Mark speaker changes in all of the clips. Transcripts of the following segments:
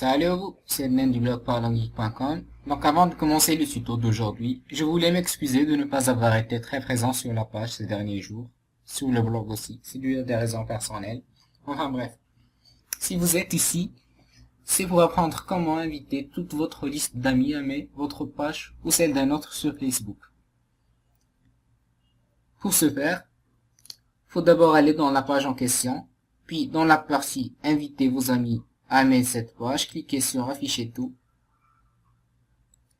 Speaker 1: Salut à vous, c'est Nen du blog parlongeek.com. Donc avant de commencer le tuto d'aujourd'hui, je voulais m'excuser de ne pas avoir été très présent sur la page ces derniers jours, sur le blog aussi, c'est dû à des raisons personnelles. Enfin bref, si vous êtes ici, c'est pour apprendre comment inviter toute votre liste d'amis à aimer votre page ou celle d'un autre sur Facebook. Pour ce faire, faut d'abord aller dans la page en question, puis dans la partie inviter vos amis à aimer cette page, cliquez sur afficher tout.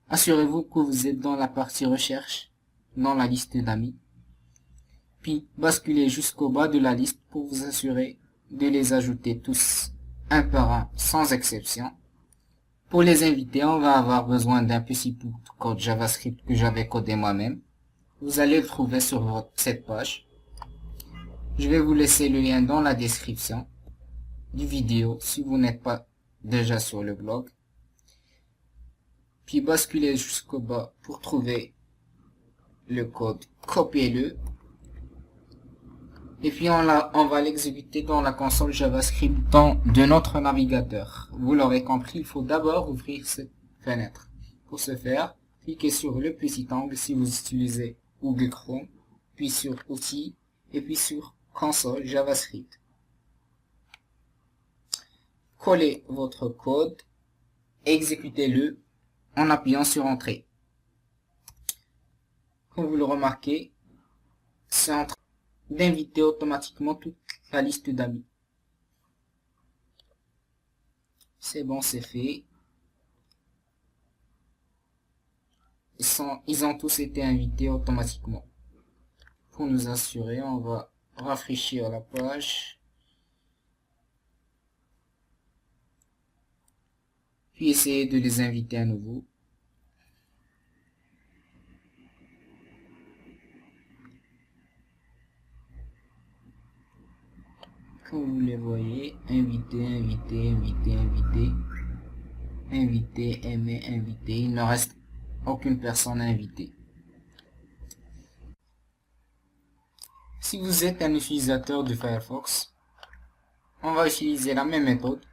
Speaker 1: Assurez-vous que vous êtes dans la partie recherche, dans la liste d'amis. Puis basculez jusqu'au bas de la liste pour vous assurer de les ajouter tous, un par un, sans exception. Pour les inviter, on va avoir besoin d'un petit bout de code JavaScript que j'avais codé moi-même. Vous allez le trouver sur cette page. Je vais vous laisser le lien dans la description du vidéo si vous n'êtes pas déjà sur le blog. Puis basculez jusqu'au bas pour trouver le code, copiez-le. Et puis on va l'exécuter dans la console JavaScript de notre navigateur. Vous l'aurez compris, il faut d'abord ouvrir cette fenêtre. Pour ce faire, cliquez sur le petit angle si vous utilisez Google Chrome, puis sur Outils, et puis sur Console JavaScript. Collez votre code, exécutez-le en appuyant sur Entrée. Comme vous le remarquez, c'est en train d'inviter automatiquement toute la liste d'amis. C'est bon, c'est fait. Ils ont tous été invités automatiquement. Pour nous assurer, on va rafraîchir la page. Puis essayer de les inviter à nouveau. Comme vous les voyez, inviter, inviter, inviter, inviter, inviter, aimer, inviter. Il ne reste aucune personne à inviter. Si vous êtes un utilisateur de Firefox, on va utiliser la même méthode.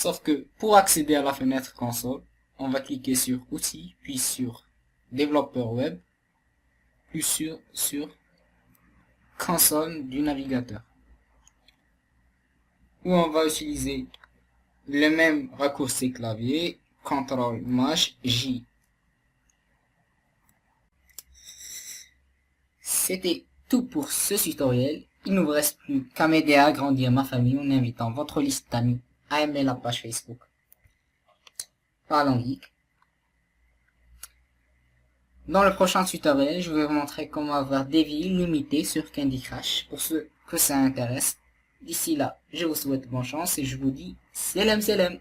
Speaker 1: Sauf que pour accéder à la fenêtre console, on va cliquer sur Outils, puis sur Développeur web, puis sur Console du navigateur. Où on va utiliser le même raccourci clavier, CTRL-J. C'était tout pour ce tutoriel. Il ne vous reste plus qu'à m'aider à agrandir ma famille en invitant votre liste d'amis à aimer la page Facebook Parlons Geek. Dans le prochain tutoriel, je vais vous montrer comment avoir des vies limitées sur Candy Crush pour ceux que ça intéresse. D'ici là, je vous souhaite bonne chance et je vous dis salam salam.